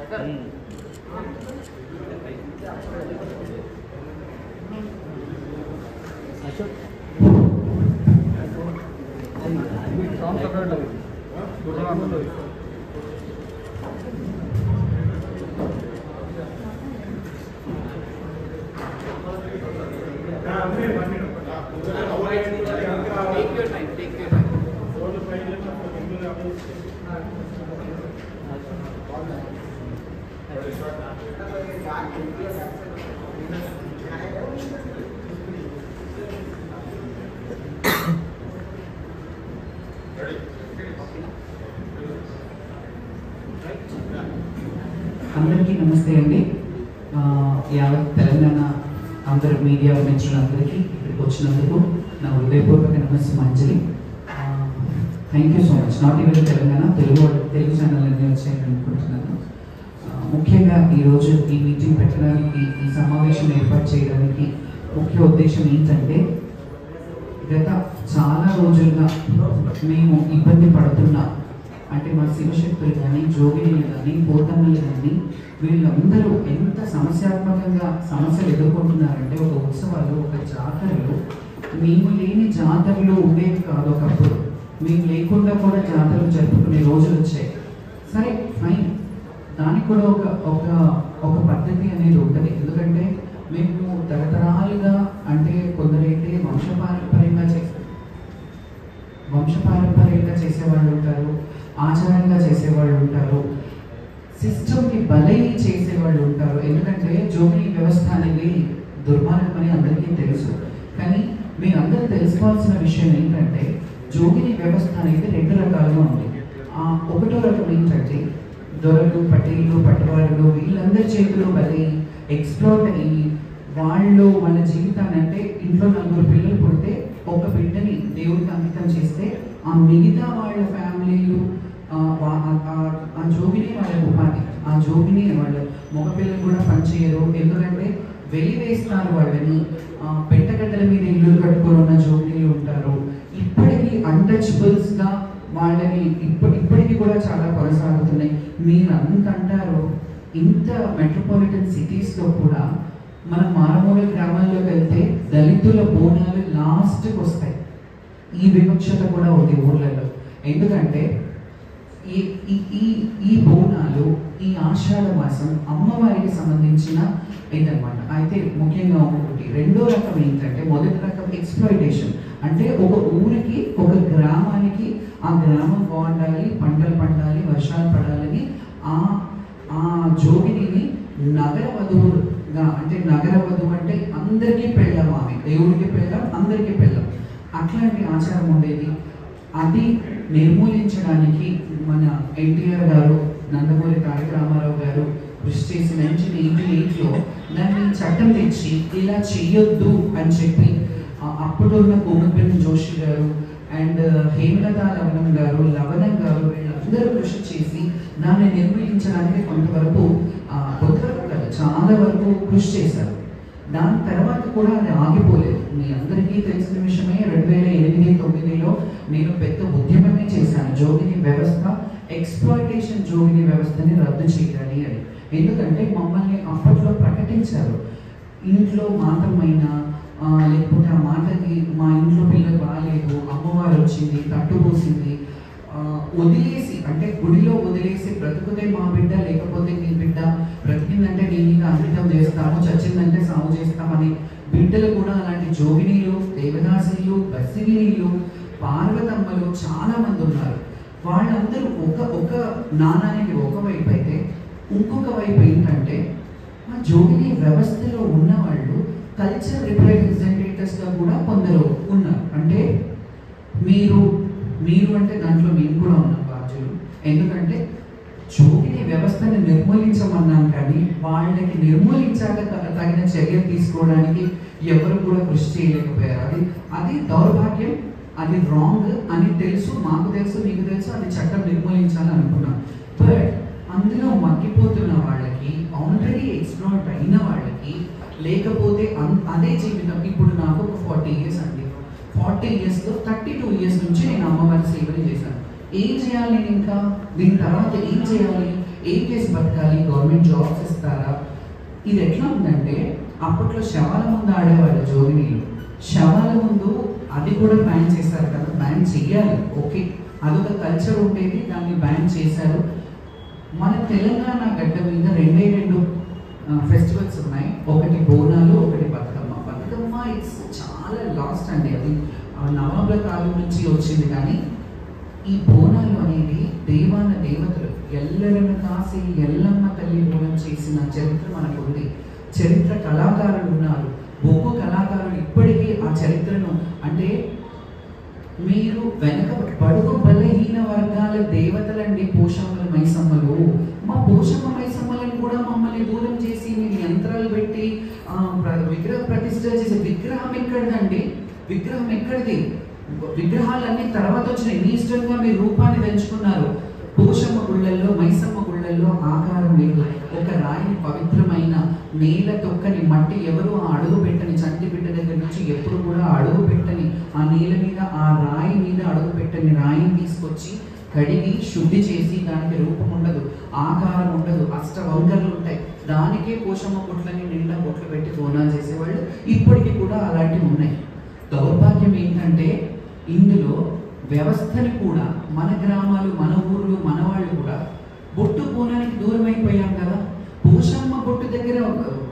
అందరికీ నమస్తే అండి. యావత్ తెలంగాణ అందరు మీడియా మిత్రులందరికీ ఇక్కడికి వచ్చినందుకు నా హృదయపూర్వక నమస్సుమాంజలి. Thank you so much. Not even Telangana, Telugu channel అన్నీ వచ్చాయని అనుకుంటున్నాను. ముఖ్యంగా ఈరోజు ఈ మీటింగ్ పెట్టడానికి, ఈ సమావేశం ఏర్పాటు చేయడానికి ముఖ్య ఉద్దేశం ఏంటంటే, గత చాలా రోజులుగా మేము ఇబ్బంది పడుతున్నా, అంటే మా శివశక్తులు కానీ, జోగినీలు కానీ, పోతమ్మలు కానీ, వీళ్ళందరూ ఎంత సమస్యాత్మకంగా సమస్యలు ఎదుర్కొంటున్నారంటే, ఒక ఉత్సవాలు, ఒక జాతరలు, మేము లేని జాతరలు ఉండేవి కాదు. ఒకప్పుడు మేము లేకుండా కూడా జాతరలు జరుపుకునే రోజులు వచ్చాయి. సరే ఫైన్, దానికి కూడా ఒక పద్ధతి అనేది ఉంటుంది. ఎందుకంటే మేము తరతరాలుగా, అంటే కొందరైతే వంశపారంపర్యంగా చేసేవాళ్ళు ఉంటారు, ఆచారంగా చేసేవాళ్ళు ఉంటారు, సిస్టమ్కి బలైన చేసేవాళ్ళు ఉంటారు. ఎందుకంటే జోగిని వ్యవస్థ అనేది దుర్మార్గం అని అందరికీ తెలుసు. కానీ మీరందరూ తెలుసుకోవాల్సిన విషయం ఏంటంటే, జోగిని వ్యవస్థ అనేది రెండు రకాలుగా ఉంది. ఒకటో రకం ఏంటంటే, దొరలు, పటేళ్ళు, పట్టువాళ్ళు వీళ్ళందరి చేతిలో బలి ఎక్స్ప్లోర్ అయ్యి వాళ్ళు వాళ్ళ జీవితాన్ని, అంటే ఇంట్లో 4 పిల్లలు పుడితే ఒక బిడ్డని దేవుడికి అంకితం చేస్తే ఆ మిగతా వాళ్ళ ఫ్యామిలీలు ఆ జోగిని వాళ్ళ ఉపాధి. ఆ జోగిని వాళ్ళ మగపిల్లలు కూడా పనిచేయరు. ఎందుకంటే వెలివేస్తారు వాళ్ళని. పెట్టగడ్డల మీద ఇల్లు కట్టుకొని ఉన్న జోగినీలు ఉంటారు. ఇప్పటికీ అన్టచబుల్స్గా వాళ్ళని ఇప్పటికీ కూడా చాలా కొనసాగుతున్నాయి. మీరు అంత అంటారు, ఇంత మెట్రోపాలిటన్ సిటీస్లో కూడా మనం మారుమూల గ్రామాల్లోకి వెళ్తే దళితుల బోనాలు లాస్ట్కి వస్తాయి. ఈ వివక్షత కూడా ఉంది ఊర్లలో. ఎందుకంటే ఈ బోనాలు, ఈ ఆషాఢ మాసం అమ్మవారికి సంబంధించిన ఇదన్నమాట. అయితే ముఖ్యంగా ఒకటి. రెండో రకం ఏంటంటే, మొదటి రకం ఎక్స్‌ప్లాయిటేషన్. అంటే ఒక ఊరికి, ఒక గ్రామానికి, ఆ గ్రామం బాగుండాలి, పంటలు పండాలి, వర్షాలు పడాలని ఆ జోగిని నగర వధువుగా, అంటే నగర వధువు అంటే అందరికీ పెళ్ళం, ఆమె దేవుడికి పెళ్ళం, అందరికీ పెళ్ళం, అట్లాంటి ఆచారం ఉండేది. అది నిర్మూలించడానికి మన ఎన్టీఆర్ గారు, నందమూరి తారక రామారావు గారు కృషి చేసి 1988లో దాన్ని చట్టం తెచ్చి ఇలా చెయ్యొద్దు అని చెప్పి, అప్పుడున్న కోమటిరెడ్డి జోషి గారు అండ్ హేమలత లవణం గారు, లవణం గారు వీళ్ళందరూ కృషి చేసి దాన్ని నిర్మూలించడానికి కొంతవరకు కాదు, చాలా వరకు కృషి చేశారు. దాని తర్వాత కూడా అది ఆగిపోలేదు. మీ అందరికీ తెలిసిన విషయమే, 2008-9లో నేను పెద్ద ఉద్యమమే చేశాను. జోగిని వ్యవస్థ, ఎక్స్‌ప్లాయిటేషన్ జోగిని వ్యవస్థని రద్దు చేయాలి అని. ఎందుకంటే మమ్మల్ని అప్పట్లో ప్రకటించారు. ఇంట్లో మాత్రమైనా, లేకపోతే ఆ మాటకి మా ఇంట్లో పిల్లలు బాగాలేదు, అమ్మవారు వచ్చింది, తట్టుపోసింది, వదిలేసి, అంటే గుడిలో వదిలేసి, బ్రతుకుతే మా బిడ్డ, లేకపోతే నీ బిడ్డ, బ్రతికిందంటే నీ మీద అంకితం చేస్తాము, చచ్చిందంటే సాగు చేస్తామని బిడ్డలు కూడా అలాంటి జోగినీలు, దేవదాసులు, బసిగినీలు, పార్వతమ్మలు చాలా మంది ఉన్నారు. వాళ్ళందరూ ఒక నాణానికి ఒకవైపు అయితే, ఇంకొక వైపు ఏంటంటే ఆ జోగిని వ్యవస్థలో ఉన్నవాళ్ళు కల్చర్ రిప్రజెంటేటివ్స్గా కూడా కొందరు ఉన్నారు. అంటే మీరు అంటే దాంట్లో మేము కూడా ఉన్నాం బాధ్యులు. ఎందుకంటే జోగిని వ్యవస్థని నిర్మూలించమన్నాం, కానీ వాళ్ళకి నిర్మూలించాక తగిన చర్య తీసుకోవడానికి ఎవరు కూడా కృషి చేయలేకపోయారు. అది దౌర్భాగ్యం, అది రాంగ్ అని తెలుసు, మాకు తెలుసు, మీకు తెలుసు. అది చట్టం నిర్మూలించాలని అనుకున్నాం. బట్ అందులో మగ్గిపోతున్న వాళ్ళకి, ఆల్రెడీ ఎక్స్‌ప్లాయిట్ అయిన వాళ్ళకి, లేకపోతే అదే జీవితం. ఇప్పుడు నాకు ఒక 40 years అండి. 40 yearsలో 32 years నుంచి నేను అమ్మవారి సేవలు చేశాను. ఏం చేయాలి నేను ఇంకా? దీని తర్వాత ఏం చేయాలి? ఏం చేసి బతకాలి, గవర్నమెంట్ జాబ్స్ ఇస్తారా? ఇది ఎట్లా ఉందంటే అప్పట్లో శవాల ముందు ఆడేవాళ్ళు జోగినీలు. శవాల ముందు అది కూడా బ్యాన్ చేశారు కదా, బ్యాన్ చెయ్యాలి, ఓకే, అదొక కల్చర్ ఉండేది, దాన్ని బ్యాన్ చేశారు. మన తెలంగాణ గడ్డ మీద రెండు ఫెస్టివల్స్ ఉన్నాయి, ఒకటి బోనాలు, ఒకటి బతుకమ్మ. బతుకమ్మ ఇట్స్ చాలా లాస్ట్ అండి, అది నవాబుల కాలం నుంచి వచ్చింది. కానీ ఈ బోనాలు అనేది దేవాన దేవతలు ఎల్లరను కాసి ఎల్లమ్మ తల్లి బోనం చేసిన చరిత్ర మనకు ఉంది. చరిత్ర కళాకారులు ఉన్నారు, బొగ్గు కళాకారులు ఇప్పటికీ ఆ చరిత్రను, అంటే మీరు వెనక బడుగు బలహీన వర్గాల దేవతలండి పోషమ్మలు, మైసమ్మలు. మా పోషమ్మ మైసమ్మలను కూడా మమ్మల్ని దూరం చేసి మీరు యంత్రాలు పెట్టి విగ్రహ ప్రతిష్ఠ చేసే విగ్రహం ఎక్కడిదండి? విగ్రహం ఎక్కడిది? విగ్రహాలన్నీ తర్వాత వచ్చినాయి, మీ ఇష్టంగా మీరు రూపాన్ని పెంచుకున్నారు. పోషమ్మ గుళ్ళల్లో, మైసమ్మ గుళ్ళల్లో ఆకారం లేదు. ఒక రాయిని, పవిత్రమైన నేల తొక్కని మట్టి, ఎవరు ఆ అడుగు పెట్టని, చంటి బిడ్డ దగ్గర నుంచి ఎప్పుడు కూడా అడుగు పెట్టని ఆ నేల మీద, ఆ రాయి మీద అడుగు పెట్టని రాయిని తీసుకొచ్చి కడిగి శుద్ధి చేసి, దానికి రూపం ఉండదు, ఆకారం ఉండదు, అష్టవంకర్లు ఉంటాయి. దానికే పోషమ్మ బొట్లని నిండా బొట్లు పెట్టి బోనాలు చేసేవాళ్ళు. ఇప్పటికీ కూడా అలాంటివి ఉన్నాయి. దౌర్భాగ్యం ఏంటంటే ఇందులో వ్యవస్థని కూడా మన గ్రామాలు, మన ఊర్లు, మన వాళ్ళు కూడా బొట్టు బోనానికి దూరం అయిపోయాం కదా. పోషమ్మ బొట్టు దగ్గర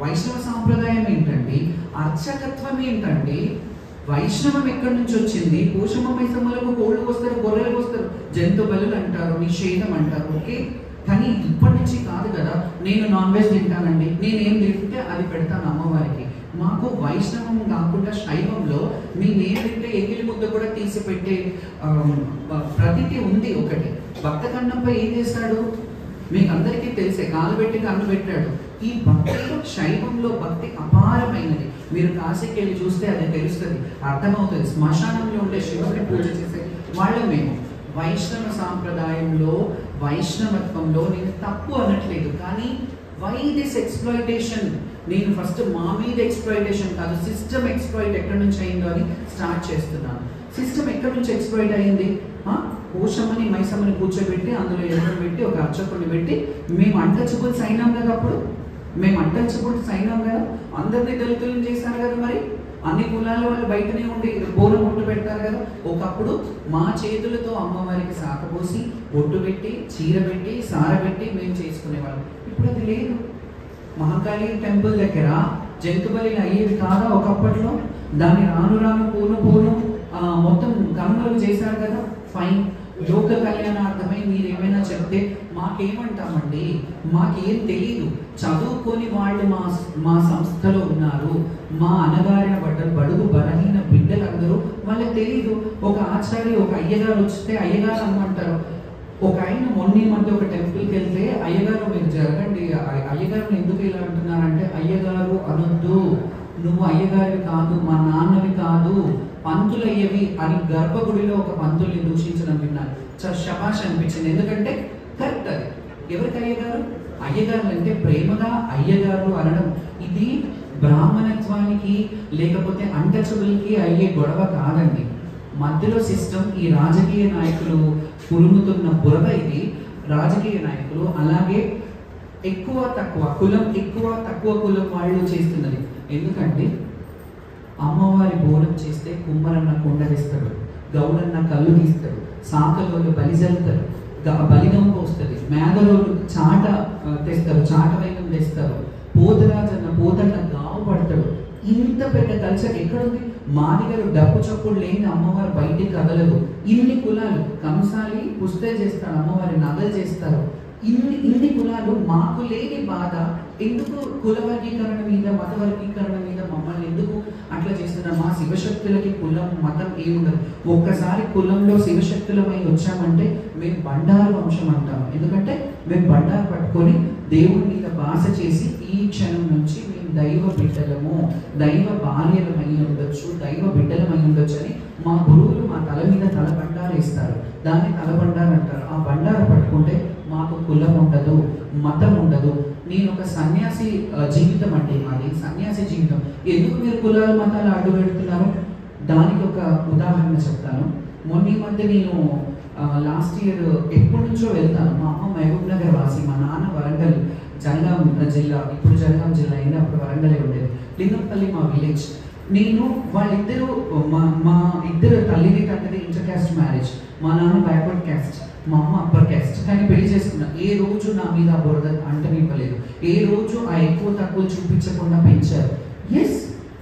వైష్ణవ సాంప్రదాయం ఏంటండి? అర్చకత్వం ఏంటండి? వైష్ణవం ఎక్కడి నుంచి వచ్చింది? పోషమ్మ మైసమ్మలకు కోళ్ళు వస్తారు, గొర్రెలు వస్తారు, జంతు బలులు అంటారు, నిషేధం అంటారు, ఓకే. కానీ ఇప్పటి నుంచి కాదు కదా. నేను నాన్ వెజ్ తింటానండి, నేనేం తింటే అది పెడతాను అమ్మవారికి. మాకు వైష్ణవం కాకుండా శైవంలో మేమేం తింటే ఎగిలి ముద్ద కూడా తీసి పెట్టే ప్రతిథి ఉంది ఒకటి. భక్త కన్నప్ప ఏం చేస్తాడు మీకు అందరికీ తెలిసే, కాలు పెట్టి కన్ను పెట్టాడు. ఈ భక్తిలో, శైవంలో భక్తి అపారమైనది. మీరు కాశీకి వెళ్ళి చూస్తే అది తెలుస్తుంది, అర్థమవుతుంది. శ్మశానంలో ఉండే శివుడిని పూజ చేసే వాళ్ళం మేము. వైష్ణవ సాంప్రదాయంలో, వైష్ణవత్వంలో నేను తప్పు అనట్లేదు, కానీ వై దిస్ ఎక్స్‌ప్లాయిటేషన్? నేను ఫస్ట్ మా మీద ఎక్స్‌ప్లాయిటేషన్ కాదు, సిస్టమ్ ఎక్స్‌ప్లాయిట్ ఎక్కడి నుంచి అయిందో అని స్టార్ట్ చేస్తున్నాను. సిస్టమ్ ఎక్కడి నుంచి ఎక్స్‌ప్లాయిట్ అయింది? పోషమ్మని, మైసమ్మని కూర్చోబెట్టి, అందులో ఎదురు పెట్టి, ఒక అర్చకుని పెట్టి, మేము అన్టచబుల్స్ అయినాం కదా. అప్పుడు మేము అన్టచబుల్స్ అయినాం కదా, అందరినీ దళితులను చేశారు కదా. మరి అన్ని కులాల వాళ్ళు బయటనే ఉండి బోనం బొట్టు పెడతారు కదా. ఒకప్పుడు మా చేతులతో అమ్మవారికి సాకపోసి, బొట్టు పెట్టి, చీర పెట్టి, సార పెట్టి మేము చేసుకునేవాళ్ళం. ఇప్పుడు అది లేదు. మహాకాళి టెంపుల్ దగ్గర జంతు బలి అయ్యేవి కాదా ఒకప్పట్లో? దాన్ని రాను రాను పూను పూను మొత్తం కనుమరుగు చేశారు కదా. ఫైన్, లోక కళ్యాణార్థమై మీరు ఏమైనా చెప్తే మాకేమంటామండి? మాకేం తెలీదు. చదువుకొని వాళ్ళు మా సంస్థలో ఉన్నారు. మా అనగారిన బడుగు బలహీన బిడ్డలందరూ వాళ్ళకి తెలీదు. ఒక ఆచార్య, ఒక అయ్యగారు వస్తే అయ్యగారు అనమంటారు. ఒక ఆయన మొన్న మధ్య ఒక టెంపుల్కి వెళ్తే, అయ్యగారు మీరు జరగండి, అయ్యగారిని ఎందుకు ఇలా అంటున్నారంటే, అయ్యగారు అనొద్దు, నువ్వు అయ్యగారివి కాదు, మా నాన్నవి కాదు, పంతులయ్యవి అని గర్భగుడిలో ఒక పంతుల్ని దూషించడం విన్నాను. చాలా శభాష్ అనిపించింది. ఎందుకంటే కరెక్ట్ అది. ఎవరికి అయ్యగారు? అయ్యగారు అంటే ప్రేమగా అయ్యగారు అనడం. ఇది బ్రాహ్మణత్వానికి లేకపోతే అన్టచబుల్కి అయ్యే గొడవ కాదండి. మధ్యలో సిస్టమ్, ఈ రాజకీయ నాయకులు పురుముతున్న బురద ఇది. రాజకీయ నాయకులు, అలాగే ఎక్కువ తక్కువ కులం, ఎక్కువ తక్కువ కులం వాళ్ళు చేస్తున్నది. ఎందుకంటే అమ్మవారి బోనం చేస్తే కుమ్మరన్న కొండరిస్తాడు, గౌడన్న కళ్ళు తీస్తాడు, సాకలోళ్ళు బలిజలుతారు, బలిగంప వస్తుంది, మేదలోళ్ళు చాట తెస్తారు, చాట వైనం తెస్తారు, పోతరాజన్న పోతన్న గావు పడతాడు. ఇంత పెద్ద కల్చర్ ఎక్కడుంది? మాదిగలు డప్పు చప్పుడు లేని అమ్మవారు బయటికి కదలదు. ఇన్ని కులాలు, కంసాలి పుస్తే చేస్తారు, అమ్మవారి నగలు చేస్తారు. ఇన్ని కులాలు, మాకు లేని బాధ ఎందుకు? కుల వర్గీకరణ మీద, మత వర్గీకరణ మీద మమ్మల్ని ఎందుకు అట్లా చేస్తున్నారు? మా శివశక్తులకి కులం, మతం ఏముండదు. ఒక్కసారి కులంలో శివశక్తులమై వచ్చామంటే మేము బండారు వంశం అంటాం. ఎందుకంటే మేము బండారు పట్టుకొని దేవుడి మీద భాష చేసి, ఈ క్షణం నుంచి మేము దైవ బిడ్డలము, దైవ భార్యలమై ఉండొచ్చు, దైవ బిడ్డలమై ఉండొచ్చు అని మా గురువులు మా తల మీద తల బండారు ఇస్తారు. దాన్ని తల బండారు అంటారు. ఆ బండారు పట్టుకుంటే మాకు కులం ఉండదు, మతం ఉండదు. నేను ఒక సన్యాసి జీవితం అంటే మాది సన్యాసి జీవితం. ఎందుకు మీరు కులాల మతాలు అడ్డు పెడుతున్నారు? దానికి ఒక ఉదాహరణ చెప్తాను. మొన్న ఈ మధ్య నేను లాస్ట్ ఇయర్ ఎప్పటి నుంచో వెళ్తాను. మా అమ్మ మహబూబ్ నగర్ వాసి, మా నాన్న వరంగల్ జనగాం జిల్లా, ఇప్పుడు జనగాం జిల్లా అయింది, అప్పుడు వరంగలే ఉండేది. లింగంపల్లి మా విలేజ్. నేను వాళ్ళిద్దరూ మా ఇద్దరు తల్లిది తండ్రిది ఇంటర్ క్యాస్ట్ మ్యారేజ్. మా నాన్న బ్యాక్వర్డ్ క్యాస్ట్, మా అమ్మ అప్పర్ క్యాస్ట్. కానీ పెళ్లి చేసుకున్నా. ఏ రోజు నా మీద బురద అంటనివ్వలేదు. ఏ రోజు ఆ ఎక్కువ తక్కువ చూపించకుండా పెంచారు. ఎస్,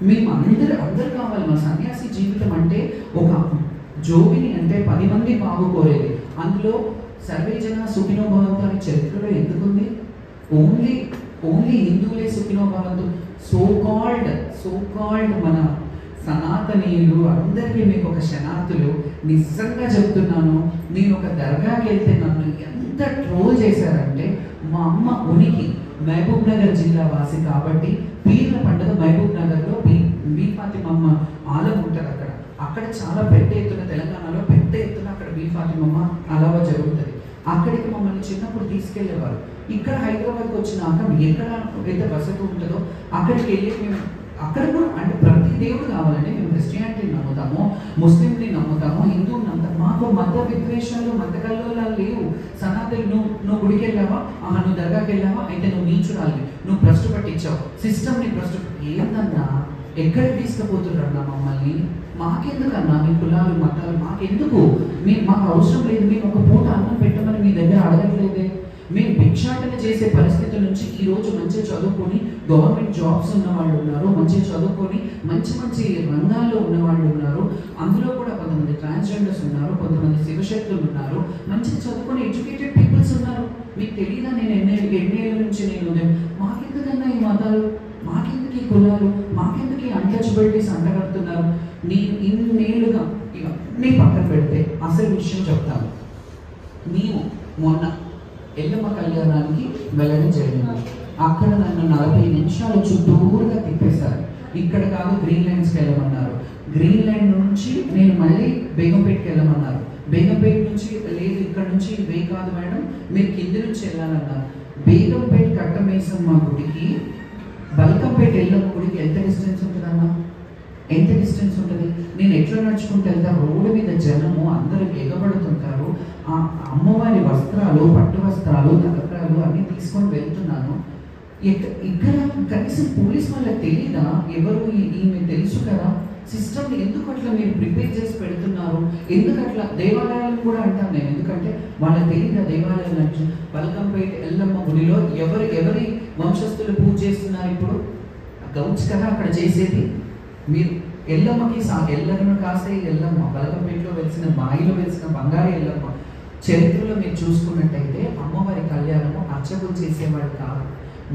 మేము అందరు కావాలి. మా సన్యాసి జీవితం అంటే ఒక జోగిని అంటే 10 మంది బాగుకోరేది. అందులో సర్వే జన సుఖినో భవంతు అనే చరిత్రలో ఎందుకుంది? ఓన్లీ హిందువులే సుఖినో భవంతు. సో కాల్డ్ మన సనాతనీయులు అందరికీ మీకు ఒక శనార్థులు. నిజంగా చెప్తున్నాను, నేను ఒక దర్గాకి వెళ్తే నన్ను ఎంత ట్రోల్ చేశారంటే, మా అమ్మ ఉనికి మహబూబ్ నగర్ జిల్లా వాసి కాబట్టి పీర్ల పండుగ మహబూబ్ నగర్లో బీ ఫాతిమమ్మ ఆలం ఉంటుంది. అక్కడ చాలా పెద్ద ఎత్తున, తెలంగాణలో పెద్ద ఎత్తున అక్కడ బీ ఫాతిమమ్మ అలావా జరుగుతుంది. అక్కడికి మమ్మల్ని చిన్నప్పుడు తీసుకెళ్లేవారు. ఇక్కడ హైదరాబాద్కి వచ్చినాక ఎక్కడ ఎంత వసతి ఉంటుందో అక్కడికి వెళ్ళి మేము అక్కడ కూడా అంటే ప్రతి దేవుడు కావాలంటే మేము క్రిస్టియానిటీని నమ్ముతాము, ముస్లింని నమ్ముతాము, హిందువుని నమ్ముతాము. మాకు మత విద్వేషాలు, మత కల్లోలాలు లేవు. సనాతని నువ్వు గుడికి వెళ్ళావా, నువ్వు దర్గాకి వెళ్ళావా, అయితే నువ్వు నీచురాలి, నువ్వు భ్రష్టు పట్టించావు, సిస్టమ్ని భ్రష్టు. ఏందన్నా ఎక్కడికి తీసుకుపోతున్నారన్నా మమ్మల్ని? మాకెందుకన్నా మీ కులాలు మతాలు మాకెందుకు? మాకు అవసరం లేదు. మేము ఒక పూట అన్నం పెట్టమని మీ దగ్గర అడగట్లేదే. మేము భిక్షాటన చేసే పరిస్థితి నుంచి ఈరోజు మంచిగా చదువుకొని గవర్నమెంట్ జాబ్స్ ఉన్న వాళ్ళు ఉన్నారు, మంచిగా చదువుకొని మంచి రంగాల్లో ఉన్న వాళ్ళు ఉన్నారు. అందులో కూడా కొంతమంది ట్రాన్స్జెండర్స్ ఉన్నారు, కొంతమంది శివశక్తులు ఉన్నారు, మంచిగా చదువుకొని ఎడ్యుకేటెడ్ పీపుల్స్ ఉన్నారు. మీకు తెలియదా నేను ఎన్నేళ్ళ నుంచి మాకెందుకన్నా ఈ మతాలు, మాకెందుకు ఈ కులాలు, మాకెందుకు ఈ అన్టచబిలిటీస్ అంటగడుతున్నారు? నేను ఇన్నేళ్ళుగా ఇవన్నీ పక్కన పెడితే అసలు విషయం చెప్తాను. మేము మొన్న ఎల్లమ్మ కళ్యాణానికి వెళ్ళడం జరిగింది. అక్కడ నన్ను 40 నిమిషాలు చుట్టూరుగా తిప్పేశారు. ఇక్కడ కాదు గ్రీన్ లైన్స్కి వెళ్ళమన్నారు. గ్రీన్ లైన్ నుంచి నేను మళ్ళీ బేగంపేటకి వెళ్ళమన్నారు. బేగంపేట నుంచి లేదు, ఇక్కడ నుంచి వే కాదు మేడం, మీరు కింది నుంచి వెళ్ళాలన్నారు. బేగంపేట కట్టమేసమ్మ గుడికి బల్కంపేట ఎల్లమ్మ గుడికి ఎంత డిస్టెన్స్ ఉంటుందన్నా? ఎంత డిస్టెన్స్ ఉంటుంది? నేను ఎట్లా నడుచుకుంటూ వెళ్తా? రోడ్డు మీద జనము అందరూ ఎగబడుతుంటారు. ఆ అమ్మవారి వస్త్రాలు, పట్టు వస్త్రాలు, తలప్రాలు అన్నీ తీసుకొని వెళ్తున్నాను. ఇక్కడ కనీసం పోలీస్ వాళ్ళకి తెలీదా ఎవరు ఈమె? తెలుసు కదా. సిస్టమ్ని ఎందుకు అట్లా మీరు ప్రిపేర్ చేసి పెడుతున్నారు? ఎందుకు అట్లా? దేవాలయాలు కూడా అంటాను నేను, ఎందుకంటే వాళ్ళకి తెలీదా దేవాలయాలు నుంచి? బల్కంపేట ఎల్లమ్మ గుడిలో ఎవరి వంశస్థులు పూజ చేస్తున్నారు ఇప్పుడు? గౌడ్స్ కదా అక్కడ చేసేది. మీరు ఎల్లమ్మకి ఎల్లమ్మను కాసే ఎల్లమ్మ, బల్కంపేటలో వెలిసిన బాయిలో వెలిసిన బంగారు ఎల్లమ్మ. చరిత్రలో మీరు చూసుకున్నట్టయితే అమ్మవారి కళ్యాణము అర్చకులు చేసేవాడు కాదు.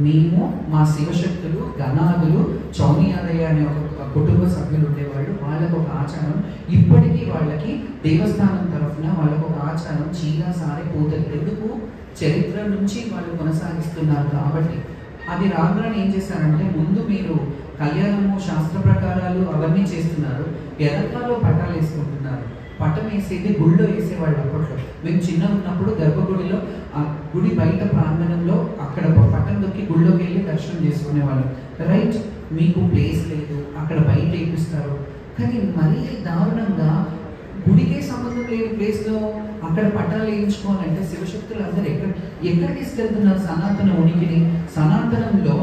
మేము మా శివశక్తులు, గణాదులు, చౌనియాదయ్య అనే ఒక కుటుంబ సభ్యులు ఉండేవాళ్ళు. వాళ్ళకు ఒక ఆచారం ఇప్పటికీ, వాళ్ళకి దేవస్థానం తరఫున వాళ్ళకు ఒక ఆచారం చీరా సారే పూతలు. ఎందుకు? చరిత్ర నుంచి వాళ్ళు కొనసాగిస్తున్నారు కాబట్టి. అది రాగానే ఏం చేశారంటే, ముందు మీరు కళ్యాణము శాస్త్ర ప్రకారాలు అవన్నీ చేస్తున్నారు, ఎదకాలో పట్టాలు వేసుకుంటున్నారు. పట్టం వేసేది గుళ్ళో వేసేవాళ్ళు అప్పట్లో. మేము చిన్న ఉన్నప్పుడు గర్భగుడిలో ఆ గుడి బయట ప్రాంగణంలో అక్కడ పట్టం దొక్కి గుళ్ళోకి వెళ్ళి దర్శనం చేసుకునేవాళ్ళు. రైట్, మీకు ప్లేస్ లేదు, అక్కడ బయట వేపిస్తారు. కానీ మరీ దారుణంగా గుడికే సంబంధం లేని ప్లేస్లో అక్కడ పట్టాలు వేయించుకోవాలంటే శివశక్తులు అందరూ ఎక్కడ తీసుకెళ్తున్నారు సనాతన ఉనికిని? సనాతనంలో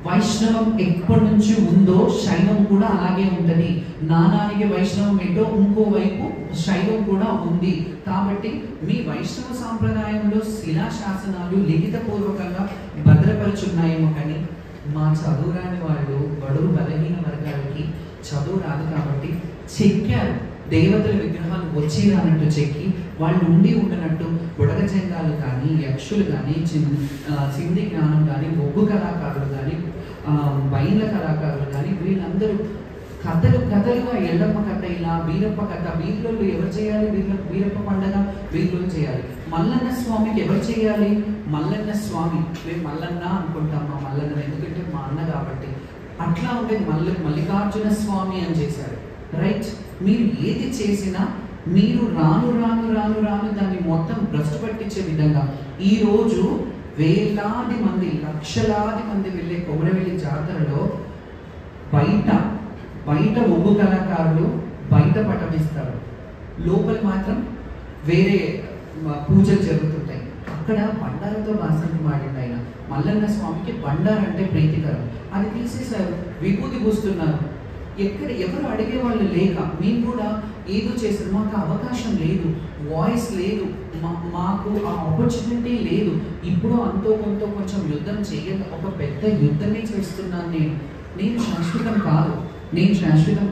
వైష్ణవం ఎప్పటి నుంచి ఉందో శైవం కూడా అలాగే ఉంటుంది. నానానికి వైష్ణవం ఏంటో ఇంకోవైపు శైవం కూడా ఉంది. కాబట్టి మీ వైష్ణవ సాంప్రదాయంలో శిలాశాసనాలు లిఖితపూర్వకంగా భద్రపరుచున్నాయేమో, కానీ మా చదువురాని వాళ్ళు, బడుగు బలహీన వర్గాలకి చదువు రాదు కాబట్టి చెక్కారు. దేవతల విగ్రహాలు వచ్చి రానట్టు చెక్కి వాళ్ళు ఉండనట్టు బుడగ జంగాలు కానీ, యక్షులు కానీ, సింధి జ్ఞానం కానీ, బొగ్గు కళాకారులు కానీ, బైండ్ల కళాకారులు కానీ, వీళ్ళందరూ కథలుగా ఎల్లమ్మ కథ, ఇలా వీరప్ప కథ, వీరులు ఎవరు చేయాలి? వీరప్ప పండగ వీరులు చేయాలి. మల్లన్న స్వామికి ఎవరు చేయాలి? మల్లన్న స్వామి. మేము మల్లన్న అనుకుంటాం, మా మల్లన్న, ఎందుకంటే మా అన్న కాబట్టి. అట్లా ఉంటే మల్లికార్జున స్వామి అని చేశారు. రైట్, మీరు ఏది చేసినా మీరు రాను దాన్ని మొత్తం భ్రష్టు పట్టించే విధంగా ఈరోజు వేలాది మంది, లక్షలాది మంది వెళ్ళే కొమరవెల్లి జాతరలో బయట ఒగ్గు కళాకారులు బయట పటమిస్తారు, లోపల మాత్రం వేరే పూజలు జరుగుతుంటాయి. అక్కడ బండారంతో బాసంతి మాడింది ఆయన. మల్లన్న స్వామికి బండారం అంటే ప్రీతికరం. అది తీసేశారు, విభూతి పూస్తున్నారు. ఎవరు అడిగే వాళ్ళు లేక మేము కూడా ఏదో చేస్తారు. మాకు అవకాశం లేదు, వాయిస్ లేదు, మాకు ఆ ఆపర్చునిటీ లేదు. ఇప్పుడు అంతో కొంచెం యుద్ధం చేయాలి. ఒక పెద్ద యుద్ధమే చేస్తున్నాను నేను శాశ్వతం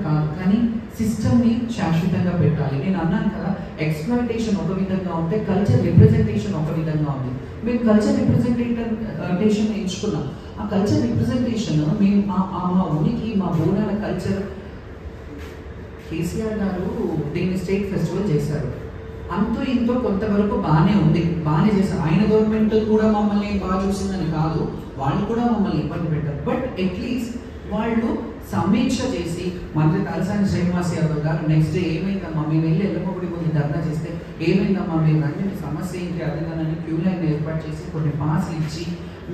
కాదు కానీ సిస్టమ్ని శాశ్వతంగా పెట్టాలి. నేను అన్నాను కదా, ఎక్స్‌ప్లాయిటేషన్ ఒక విధంగా ఉంటే కల్చర్ రిప్రజెంటేషన్ ఒక విధంగా ఉంది. మేము కల్చర్ రిప్రజెంటేషన్ ఎంచుకున్నాం. ఆ కల్చర్ రిప్రజెంటేషన్ మేము మా ఉనికి, మా బోనాల కల్చర్. కేసీఆర్ గారు దీన్ని స్టేట్ ఫెస్టివల్ చేశారు. అంతో ఇంతో కొంతవరకు బాగానే ఉంది, బాగానే చేశారు. ఆయన గవర్నమెంట్ కూడా మమ్మల్ని బాగా చూసిందని కాదు, వాళ్ళు కూడా మమ్మల్ని ఇబ్బంది పెట్టారు. బట్ అట్లీస్ట్ వాళ్ళు సమీక్ష చేసి మంత్రి తలసాని శ్రీనివాస్ యాదవ్ గారు నెక్స్ట్ డే ఏమైందమ్మా మేము వెళ్ళి ఎల్లమ్మగుడి ముందు ధర్నా చేస్తే ఏమైందమ్మా మీరు రండి, మీ సమస్య ఏంటి అదేనని క్యూ లైన్ ఏర్పాటు చేసి కొన్ని పాస్లు ఇచ్చి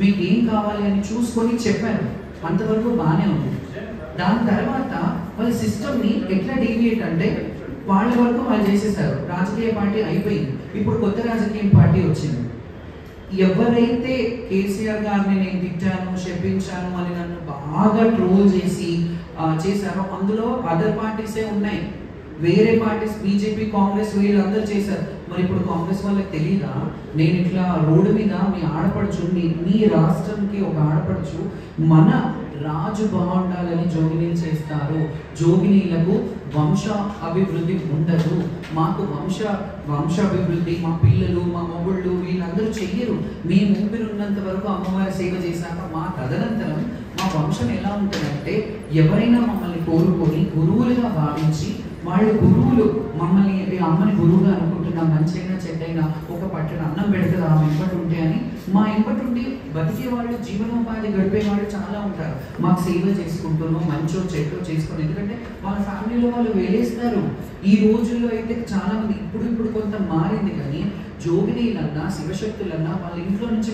మీకు ఏం కావాలి అని చూసుకొని చెప్పారు. అంతవరకు బాగానే ఉంది. దాని తర్వాత వాళ్ళ సిస్టమ్ని ఎట్లా డీవియేట్ అంటే వాళ్ళ వరకు వాళ్ళు చేసేసారు. రాజకీయ పార్టీ అయిపోయింది, ఇప్పుడు కొత్త రాజకీయ పార్టీ వచ్చింది. ఎవరైతే కేసీఆర్ గారిని నేను తిట్టాను, శపించాను అని నన్ను బాగా ట్రోల్ చేశారో అందులో అదర్ పార్టీసే ఉన్నాయి. వేరే పార్టీస్ బీజేపీ, కాంగ్రెస్ వీళ్ళందరూ చేశారు. మరి ఇప్పుడు కాంగ్రెస్ వాళ్ళకి తెలియదా? నేను ఇట్లా రోడ్డు మీద మీ ఆడపడుచు, మీ రాష్ట్రంకి ఒక ఆడపడుచు మన రాజు బాగుండాలని జోగినీలు చేస్తారు. జోగినీలకు వంశ అభివృద్ధి ఉండదు. మాకు వంశాభివృద్ధి మా పిల్లలు, మా మొగుళ్ళు వీళ్ళందరూ చెయ్యరు. మేము ఊపిరున్నంత వరకు అమ్మవారి సేవ చేశాక మా తదనంతరం మా వంశం ఎలా ఉంటుందంటే ఎవరైనా మమ్మల్ని కోరుకొని గురువులుగా భావించి వాళ్ళ గురువులు మమ్మల్ని అమ్మని గురువుగా అనుకుంటున్నా, మంచైనా చెడ్డైనా ఒక పట్టణ అన్నం పెడుతుంది ఆమె ఎంబటి ఉంటే అని మా ఎంబటి ఉండి బతికే వాళ్ళు, జీవనోపాధి గడిపే వాళ్ళు చాలా ఉంటారు. మాకు సేవ చేసుకుంటున్నాం, మంచో చెట్టో చేసుకుని. ఎందుకంటే వాళ్ళ ఫ్యామిలీలో వాళ్ళు వేలేస్తారు. ఈ రోజుల్లో అయితే చాలా మంది ఇప్పుడు కొంత మారింది కానీ జోగినీలన్నా శివశక్తులన్నా వాళ్ళ ఇంట్లో నుంచి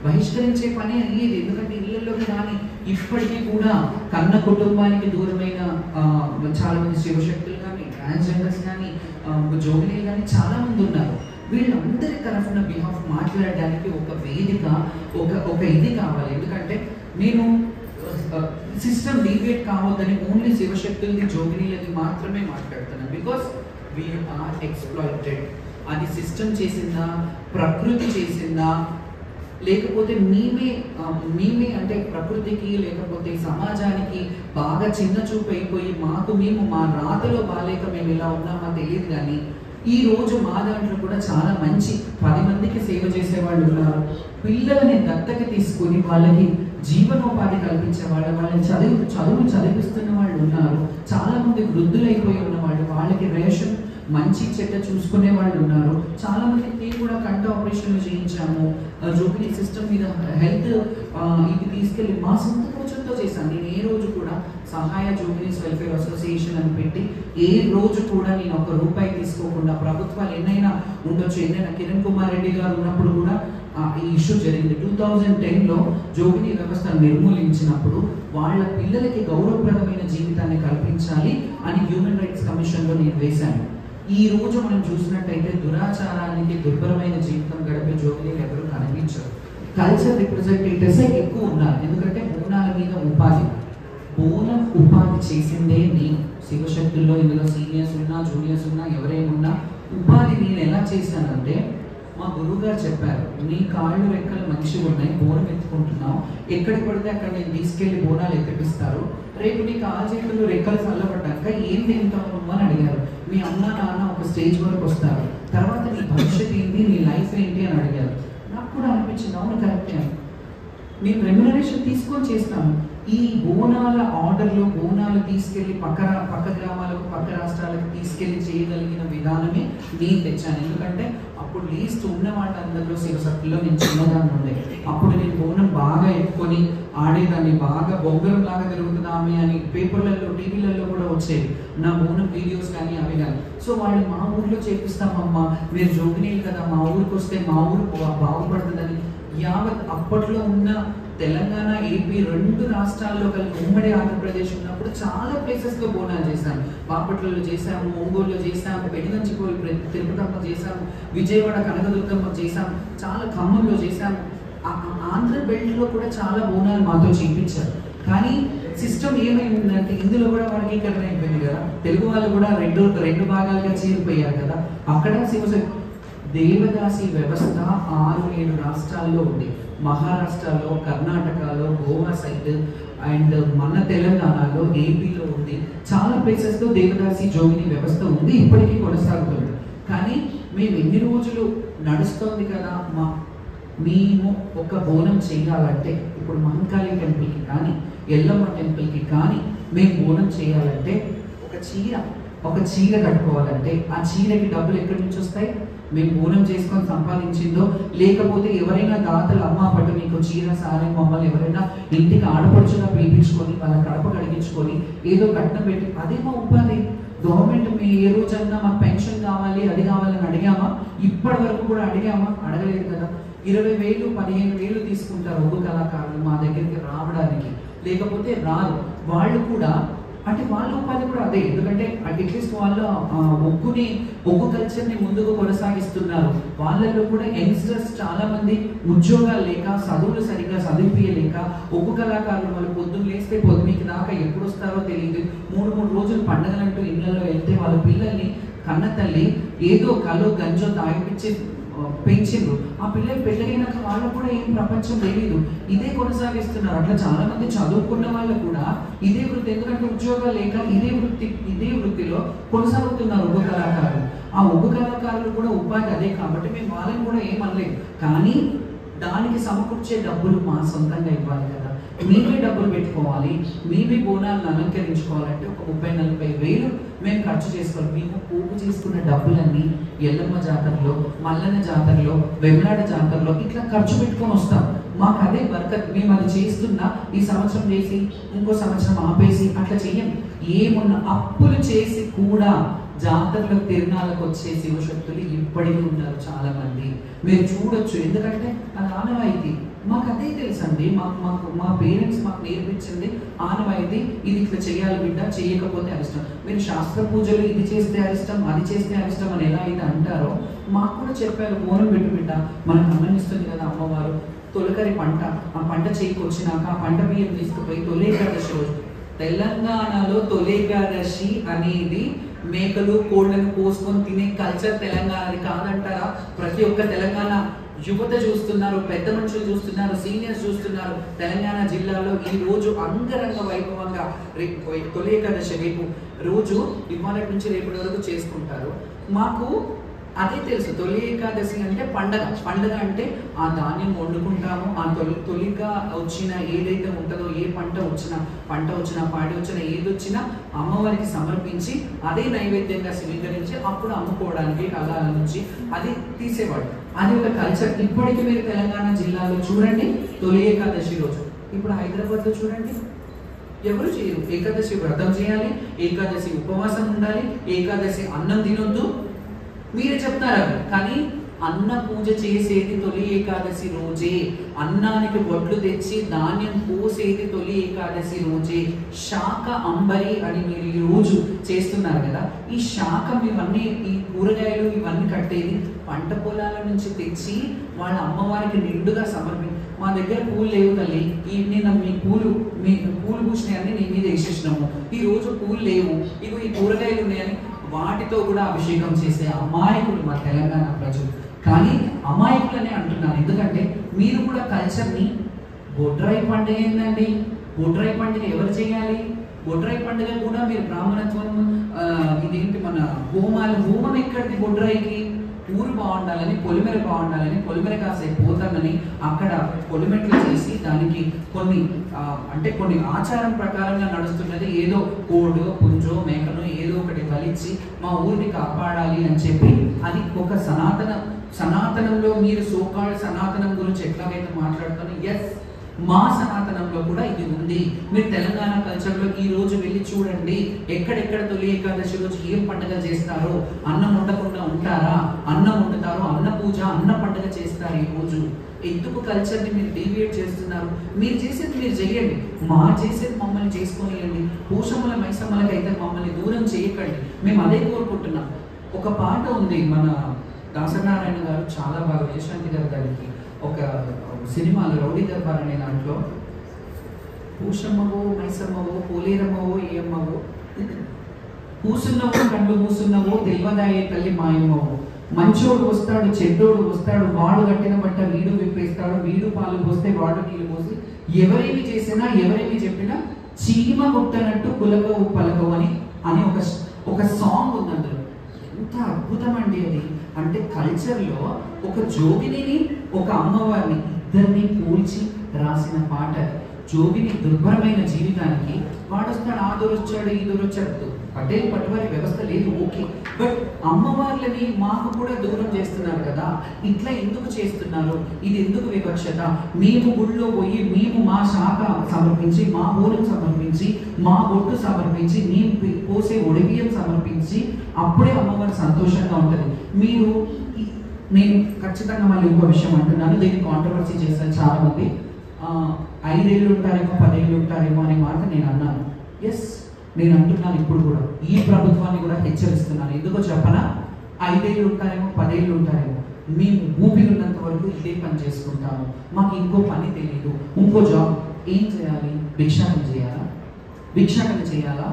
బహిష్కరించే పని అయ్యేది. ఎందుకంటే ఇళ్లలోకి కానీ ఇప్పటికీ కూడా కన్న కుటుంబానికి దూరమైన చాలా మంది శివశక్తులు కానీ, ట్రాన్స్జెండర్స్ కానీ, జోగినీలు కానీ చాలా మంది ఉన్నారు. వీళ్ళందరి తరఫున బిహాఫ్ మాట్లాడడానికి ఒక వేదిక, ఒక ఇది కావాలి. ఎందుకంటే నేను సిస్టమ్ డీవియేట్ కావద్దని ఓన్లీ శివశక్తులది, జోగినీలది మాత్రమే మాట్లాడుతున్నాను. Because we are exploited. అది సిస్టమ్ చేసిందా, ప్రకృతి చేసిందా, లేకపోతే మేమే అంటే ప్రకృతికి లేకపోతే సమాజానికి బాగా చిన్న చూపు అయిపోయి మేము మా రాతలో బాలేక మేము ఇలా ఉన్నామో తెలియదు. కానీ ఈ రోజు మా దాంట్లో కూడా చాలా మంచి 10 మందికి సేవ చేసేవాళ్ళు ఉన్నారు. పిల్లలని దత్తకి తీసుకుని వాళ్ళకి జీవనోపాధి కల్పించే వాళ్ళని చదువులు చదివిస్తున్న వాళ్ళు ఉన్నారు. చాలా మంది వృద్ధులైపోయి ఉన్న వాళ్ళు, వాళ్ళకి రేషన్ మంచి చెడ్డ చూసుకునే వాళ్ళు ఉన్నారు. చాలా మందికి కూడా కంటి ఆపరేషన్లు చేయించాము. జోగినీ సిస్టమ్ మీద హెల్త్ ఇది తీసుకెళ్ళి మా సొంత ఖర్చులతో చేశాను. నేను ఏ రోజు కూడా సహాయ జోగినీస్ వెల్ఫేర్ అసోసియేషన్ అని పెట్టి ఏ రోజు కూడా నేను ఒక రూపాయి తీసుకోకుండా, ప్రభుత్వాలు ఎన్నైనా ఉండొచ్చు, ఎన్నైనా కిరణ్ కుమార్ రెడ్డి గారు ఉన్నప్పుడు కూడా ఈ ఇష్యూ జరిగింది. 2010లో జోగినీ వ్యవస్థను నిర్మూలించినప్పుడు వాళ్ళ పిల్లలకి గౌరవప్రదమైన జీవితాన్ని కల్పించాలి అని హ్యూమన్ రైట్స్ కమిషన్లో నేను వేశాను. ఈ రోజు మనం చూసినట్టయితే దురాచారానికి, దుర్భరమైన జీవితం గడిపే జోగినీలు ఎవరు కనిపించరు. కల్చర్ రిప్రజెంటేటివ్స్ ఎక్కువ ఉన్నారు. ఎందుకంటే బోనాల మీద బోనం ఉపాధి చేసిందే నేను. శివశక్తుల్లో ఇందులో సీనియర్స్ ఉన్నా, జూనియర్స్ ఉన్నా, ఎవరేమున్నా ఉపాధి నేను ఎలా చేశానంటే మా గురువు గారు చెప్పారు, నీ కాళ్ళు రెక్కలు మంచిగా ఉన్నాయి, బోనం ఎత్తుకుంటున్నావు, ఎక్కడికి పడితే అక్కడ నేను తీసుకెళ్లి బోనాలు ఎత్తిపిస్తారు. రేపు నీ కాళ్ళ చేతులు రెక్కలు చల్లబడ్డాక ఏం తింటావు అని అడిగారు. మీ అమ్మ నాన్న ఒక స్టేజ్ వరకు వస్తారు, తర్వాత నీ భవిష్యత్ ఏంటి, నీ లైఫ్ ఏంటి అని అడిగారు. నాకు కూడా అనిపించింది, అవును కరెక్టే అని. మేము రెమ్యునరేషన్ తీసుకొని చేస్తాము. ఈ బోనాల ఆర్డర్లో బోనాలు తీసుకెళ్లి పక్క గ్రామాలకు, పక్క రాష్ట్రాలకు తీసుకెళ్లి చేయగలిగిన విధానమే నేను తెచ్చాను. ఎందుకంటే అప్పుడు లీస్ట్ ఉన్న వాళ్ళందరిలో శివశక్తిలో నేను చిన్నదాన్ని ఉండే. అప్పుడు నేను బోనం బాగా ఎత్తుకొని ఆడేదాన్ని, బాగా బొంగరం లాగా తిరుగుతున్నామే అని పేపర్లలో, టీవీలలో కూడా వచ్చేది నా బోనం వీడియోస్ కానీ అవి కానీ. సో వాళ్ళు మా ఊర్లో చేపిస్తామమ్మా, మీరు జోగినీలు కదా, మా ఊరికి వస్తే మా ఊరు బాగుపడుతుందని యావత్ అప్పట్లో ఉన్న తెలంగాణ, ఏపీ 2 రాష్ట్రాల్లో కలిపి ఉమ్మడి ఆంధ్రప్రదేశ్ ఉన్నప్పుడు చాలా ప్లేసెస్లో బోనాలు చేశాము. బాపట్లలో చేశాము, ఒంగోలులో చేశాము, పెనుగంచిపోయి తిరుపతమ్మ చేశాము, విజయవాడ కనకదుర్గమ్మ చేశాము, చాలా ఖమ్మంలో చేశాము. ఆంధ్ర బెల్ట్లో కూడా చాలా బోనాలు మాతో చేయించారు. కానీ సిస్టమ్ ఏమైందంటే ఇందులో కూడా వర్గీకరణ అయిపోయింది కదా. తెలుగు వాళ్ళు కూడా రెండు భాగాలుగా చీలిపోయారు కదా. అక్కడ దేవదాసి వ్యవస్థ 6-7 రాష్ట్రాల్లో ఉంది. మహారాష్ట్రలో, కర్ణాటకలో, గోవా సైడ్ అండ్ మన తెలంగాణలో, ఏపీలో ఉంది. చాలా ప్లేసెస్లో దేవదాసి జోగిని వ్యవస్థ ఉంది, ఇప్పటికీ కొనసాగుతుంది. కానీ మేము ఎన్ని రోజులు నడుస్తుంది కదా, మేము ఒక బోనం చేయాలంటే ఇప్పుడు మహంకాళి టెంపుల్కి కానీ ఎల్లమ్మ టెంపుల్కి కానీ మేము బోనం చేయాలంటే ఒక చీర కట్టుకోవాలంటే ఆ చీరకి డబ్బులు ఎక్కడి నుంచి వస్తాయి? మేము బోనం చేసుకొని సంపాదించిందో, లేకపోతే ఎవరైనా దాతలు అమ్మ పట్టు మీకు చీర సారీ మమ్మల్ని ఎవరైనా ఇంటికి ఆడపడుచుగా పిలిపించుకొని వాళ్ళ కడప కడిగించుకొని ఏదో కట్నం పెట్టి అదే మా ఉపాధి. గవర్నమెంట్ మీ ఏ రోజన్నా మాకు పెన్షన్ కావాలి అది కావాలని అడిగామా? ఇప్పటి వరకు కూడా అడిగామా? అడగలేదు కదా. 20,000 15,000 తీసుకుంటారు ఒగ్గు కళాకారులు మా దగ్గరికి రావడానికి, లేకపోతే రారు. వాళ్ళు కూడా అంటే వాళ్ళ ఉపాధి కూడా అదే. ఎందుకంటే అట్లీస్ట్ వాళ్ళు ఒగ్గు కల్చర్ని ముందుకు కొనసాగిస్తున్నారు. వాళ్ళలో కూడా యంగ్స్టర్స్ చాలా మంది ఉద్యోగాలు లేక, చదువులు సరిగ్గా చదివించలేక ఒగ్గు కళాకారులు వాళ్ళు పొద్దున్న లేస్తే పొద్దునికి దాకా ఎప్పుడు వస్తారో తెలియదు. 3 రోజులు పండుగలంటూ ఇళ్లలో వెళ్తే వాళ్ళ పిల్లల్ని కన్న తల్లి ఏదో కలో గంజో తాగిపించి పెంచిండ్రు. ఆ పిల్లలు పెళ్ళైనాక వాళ్ళకు కూడా ఏం ప్రపంచం తెలియదు, ఇదే కొనసాగిస్తున్నారు. అట్లా చాలా మంది చదువుకున్న వాళ్ళు కూడా ఇదే వృత్తి, ఎందుకంటే ఉద్యోగాలు లేక ఇదే వృత్తిలో కొనసాగుతున్నారు ఒగ్గు కళాకారులు. ఆ ఒగ్గు కళాకారులు కూడా ఉపాధి అదే కాబట్టి మేము వాళ్ళని కూడా ఏమనలేదు. కానీ దానికి సమకూర్చే డబ్బులు మా సొంతంగా ఇవ్వాలి కదా. మేమే డబ్బులు పెట్టుకోవాలి, మేమే బోనాలను అలంకరించుకోవాలంటే ఒక 30-40 వేలు మేము ఖర్చు చేసుకోవాలి. మేము పోగు చేసుకున్న డబ్బులన్నీ ఎల్లమ్మ జాతరలో, మల్లన్న జాతరలో, వెమ్లాడ జాతరలో ఇట్లా ఖర్చు పెట్టుకొని వస్తాం. మాకు అదే బర్కత్. మేము అది చేస్తున్నా ఈ సంవత్సరం చేసి ఇంకో సంవత్సరం ఆపేసి అట్లా చెయ్యం. ఏమున్నా అప్పులు చేసి కూడా జాతరలో తిరునాళ్ళకు వచ్చే శివశక్తులు ఇప్పటికీ ఉన్నారు చాలా మంది. మీరు చూడొచ్చు, ఎందుకంటే అది ఆనవాయితీ. మాకు అదే తెలుసండి. మా పేరెంట్స్ మాకు నేర్పించింది ఆనవాయితీ. ఇది ఇట్లా చేయాలి బిడ్డ, చేయకపోతే అరిష్టం. మీరు శాస్త్ర పూజలు ఇది చేస్తే అరిష్టం, అది చేస్తే అరిష్టం అని ఎలా అయితే అంటారో మాకు కూడా చెప్పారు. బోనం పెట్టు బిడ్డ, మనకు అన్నమిస్తుంది కదా అమ్మవారు. తొలకరి పంట, ఆ పంట చేయికి వచ్చినాక ఆ పంట బియ్యం తీసుకుపోయి తొలి ఏకాదశి రోజు, తెలంగాణలో తొలి ఏకాదశి అనేది మేకలు కోళ్ళను కోసుకొని తినే కల్చర్ తెలంగాణది కాదంటారా? ప్రతి ఒక్క తెలంగాణ యువత చూస్తున్నారు, పెద్ద మనుషులు చూస్తున్నారు, సీనియర్స్ చూస్తున్నారు. తెలంగాణ జిల్లాలో ఈ రోజు అంగరంగ వైభవంగా తొలి ఏకాదశి రేపు రోజు ఇవాళ నుంచి రేపటి వరకు చేసుకుంటారు. మాకు అదే తెలుసు. తొలి ఏకాదశి అంటే పండగ అంటే ఆ ధాన్యం వండుకుంటాము. ఆ తొలిగా వచ్చిన ఏదైతే ఉంటుందో, ఏ పంట వచ్చినా పాడి వచ్చినా ఏది వచ్చినా అమ్మవారికి సమర్పించి అదే నైవేద్యంగా స్వీకరించి అప్పుడు అమ్ముకోవడానికి కళాల నుంచి అది తీసేవాడు. అది ఒక కల్చర్. ఇప్పటికీ మీరు తెలంగాణ జిల్లాలో చూడండి తొలి ఏకాదశి రోజు. ఇప్పుడు హైదరాబాద్లో చూడండి ఎవరు చేయరు. ఏకాదశి వ్రతం చేయాలి, ఏకాదశి ఉపవాసం ఉండాలి, ఏకాదశి అన్నం తినొద్దు మీరే చెప్తారు. కానీ అన్న పూజ చేసేది తొలి ఏకాదశి రోజే. అన్నానికి వడ్లు తెచ్చి ధాన్యం పోసేది తొలి ఏకాదశి రోజే. శాఖ అంబరి అని మీరు ఈ రోజు చేస్తున్నారు కదా. ఈ శాఖం ఇవన్నీ, ఈ కూరగాయలు ఇవన్నీ కట్టేది పంట పొలాల నుంచి తెచ్చి వాళ్ళ అమ్మవారికి నిండుగా మా దగ్గర పూలు లేవు తల్లి, నిన్న మీ పూలు పూసినాయని నీ మీద వేసేసినాము, ఈ రోజు పూలు లేవు, ఇగో ఈ కూరగాయలు ఉన్నాయని వాటితో కూడా అభిషేకం చేసే అమాయకులు మా తెలంగాణ ప్రజలు. కానీ అమాయకులనే అంటున్నాను, ఎందుకంటే మీరు కూడా కల్చర్ని బొడ్రాయి పండుగ ఏందండి? బొడ్రాయి పండుగ ఎవరు చేయాలి? బొడ్రాయి పండుగ కూడా మీరు బ్రాహ్మణత్వం ఇదేంటి మన హోమం ఎక్కడిది? బొడ్రాయికి ఊరు బాగుండాలని, పొలిమెర బాగుండాలని, పొలిమెర కాసే పోతానని అక్కడ పొలిమెట్లు చేసి దానికి కొన్ని ఆచారం ప్రకారంగా నడుస్తున్నది. ఏదో కోడో పుంజో మేకనో ఏదో ఒకటి బలిచ్చి మా ఊరిని కాపాడాలి అని చెప్పి అది ఒక సనాతనంలో మీరు సోకాళ్ళ సనాతనం గురించి ఎట్లాగైతే మాట్లాడుతానో, ఎస్ మా సనాతనంలో కూడా ఇది ఉంది. మీరు తెలంగాణ కల్చర్లో ఈ రోజు వెళ్ళి చూడండి, ఎక్కడెక్కడ తొలి ఏకాదశి రోజు ఏం పండుగ చేస్తారో. అన్నం వండకుండా ఉంటారా? అన్నం వండుతారు, అన్న పూజ, అన్న పండుగ చేస్తారు. ఈ రోజు ఎందుకు కల్చర్ని మీరు డీవియేట్ చేస్తున్నారు? మీరు చేసేది మీరు చేయండి, మా చేసేది మమ్మల్ని చేసుకొనియండి. పూషమ్మల మైసమ్మలకైతే మమ్మల్ని దూరం చేయకండి, మేము అదే కోరుకుంటున్నాం. ఒక పాట ఉంది, మన దాసనారాయణ గారు చాలా బాగా, విజయశాంతి గారు దానికి ఒక సినిమాలో రౌడీ దర్బార్ అనే దాంట్లో పూషమ్మవో మైసమ్మవో పోలేరమ్మవో ఏమ్మవో కూసున్నవో కళ్ళు మూసున్నవో తెలివదాయే తల్లి మాయమ్మవో, మంచోడు వస్తాడు చెడ్డోడు వస్తాడు, వాడు కట్టిన బట్ట వీడు విప్పేస్తాడు, వీడు పాలు పోస్తే వాడు నీళ్ళు పోసి, ఎవరేమి చేసినా ఎవరేమి చెప్పినా చీమ కొట్టనట్టు కులకవు పలకవు అని ఒక సాంగ్ ఉంది అందులో. ఎంత అద్భుతం అండి అది. అంటే కల్చర్లో ఒక జోగిని ఒక అమ్మవారిని ఇద్దరిని పోల్చి రాసిన పాట. జోగిని దుర్భరమైన జీవితానికి వాడొస్తాడు, ఆ దొరొచ్చాడు ఈ దొరొచ్చాడు, పటేల్ పట్టువారి వ్యవస్థ లేదు ఓకే, బట్ అమ్మవార్లని మాకు కూడా దూరం చేస్తున్నారు కదా, ఇట్లా ఎందుకు చేస్తున్నారు? ఇది ఎందుకు వివక్షత? మేము గుళ్ళో పోయి మేము మా శాఖ సమర్పించి, మా బోనం సమర్పించి, మా బొట్టు సమర్పించి, మేము పోసే ఒడిబియ్యం సమర్పించి అప్పుడే అమ్మవారు సంతోషంగా ఉంటుంది. మీరు నేను ఖచ్చితంగా మళ్ళీ ఇంకో విషయం అంటున్నాను, దీన్ని కాంట్రవర్సీ చేశాను చాలా మంది. 5 ఏళ్ళు ఉంటారేమో 10 ఏళ్ళు ఉంటారేమో అనే మాట నేను అన్నాను. ఎస్, నేను అంటున్నాను ఇప్పుడు కూడా, ఈ ప్రభుత్వాన్ని కూడా హెచ్చరిస్తున్నాను. ఎందుకో చెప్పనా? 5 ఏళ్ళు ఉంటారేమో 10 ఏళ్ళు ఉంటారేమో, మేము ఊపిరి ఉన్నంత వరకు ఇదే పని చేసుకుంటాము, మాకు ఇంకో పని తెలియదు, ఇంకో జాబ్. ఏం చేయాలి? భిక్షాటన చేయాలా? భిక్షాటన చేయాలా?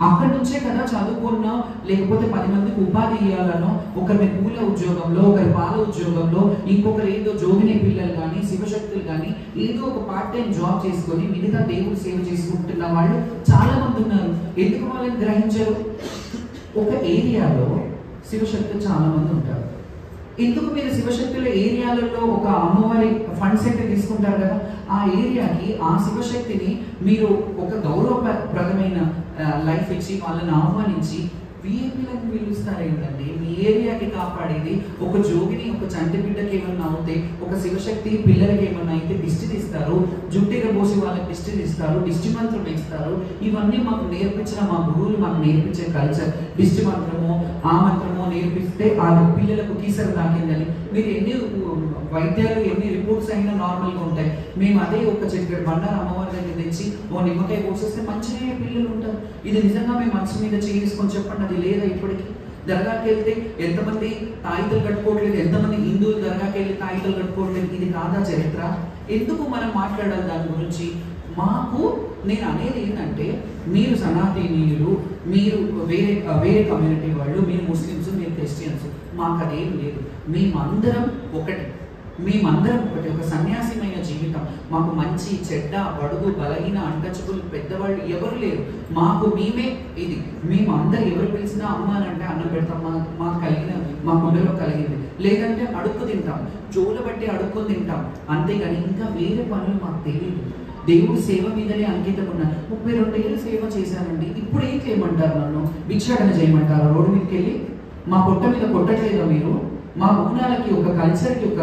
అక్కడి నుంచే కదా చదువుకున్నా, లేకపోతే 10 మందికి ఉపాధి ఇవ్వాలనో, ఒకరి పూల ఉద్యోగంలో, ఒకరి పాల ఉద్యోగంలో, ఇంకొకరు ఏదో జోగిని పిల్లలు కానీ శివశక్తులు కానీ ఏదో ఒక పార్ట్ టైం జాబ్ చేసుకొని మిగతా దేవుడు సేవ చేసుకుంటున్న వాళ్ళు చాలా మంది ఉన్నారు. ఎందుకు వాళ్ళని గ్రహించరు? ఒక ఏరియాలో శివశక్తులు చాలా మంది ఉంటారు. ఎందుకు మీరు శివశక్తుల ఏరియాలలో ఒక అమ్మవారి ఫండ్స్ అయితే తీసుకుంటారు కదా, ఆ ఏరియాకి ఆ శివశక్తిని మీరు ఒక గౌరవప్రదమైన లైఫ్ ఇచ్చి వాళ్ళని ఆహ్వానించి వీఐపీలను పిలుస్తారు ఏంటండి? మీ ఏరియాకి కాపాడేది ఒక జోగిని, ఒక చంటి బిడ్డకి ఏమన్నా అవుతే, ఒక శివశక్తి పిల్లలకి ఏమన్నా అయితే దిష్టి తీస్తారు, జుట్టిన పోసి వాళ్ళకి దిష్టి తీస్తారు, దిష్టి మంత్రం ఇస్తారు. ఇవన్నీ మాకు నేర్పించిన మా గురువులు మాకు నేర్పించే కల్చర్. దిష్టి మంత్రమో ఆ మంత్రమో నేర్పిస్తే ఆ పిల్లలకు కీసర తాకిందని. మీరు ఎన్ని వైద్యాలు ఎన్ని రిపోర్ట్స్ అయినా నార్మల్గా ఉంటాయి. మేము అదే ఒక చెట్టు బండారు అమ్మవారి దగ్గర తెచ్చి ఓ నిమ్మకాయ పోసేస్తే మంచిగా పిల్లలు ఉంటారు. ఇది నిజంగా మేము మనసు మీద చేసుకొని చెప్పండి, అది లేదా? ఇప్పటికీ దర్గాకి వెళ్తే ఎంతమంది తాయితలు కట్టుకోవట్లేదు, ఎంతమంది హిందువులు దర్గాకి వెళ్ళి తాయితలు కట్టుకోవట్లేదు? ఇది కాదా చరిత్ర? ఎందుకు మనం మాట్లాడాలి దాని గురించి? మాకు నేను అనేది ఏంటంటే, మీరు సనాతనీయులు, మీరు వేరే కమ్యూనిటీ వాళ్ళు, మీరు ముస్లిమ్స్, మీరు క్రిస్టియన్స్, మాకు అదేం లేదు. మేమందరం ఒకటి, ఒక సన్యాసిమైన జీవితం. మాకు మంచి చెడ్డ బడుగు బలహీన అంటచకులు పెద్దవాళ్ళు ఎవరు లేరు. మాకు మేమే ఇది. మేము అందరు ఎవరు పిలిచినా అమ్మ అని అంటే అన్నం పెడతాం, మాకు కలిగిన మా గుండెలో కలిగింది. లేదంటే అడుక్కు తింటాం, జోల బట్టి అడుక్కొని తింటాం, అంతేగాని ఇంకా వేరే పనులు మాకు తెలియదు. దేవుడి సేవ మీదనే అంకితం ఉన్నాను. 32 ఏళ్ళు సేవ చేశానండి. ఇప్పుడు ఏం చేయమంటారు? నన్ను భిక్షాటన చేయమంటారు? రోడ్డు మీదకి వెళ్ళి మా పొట్ట మీద కొట్టట్లేదా మీరు? మా బోనాలకి ఒక కల్చర్కి ఒక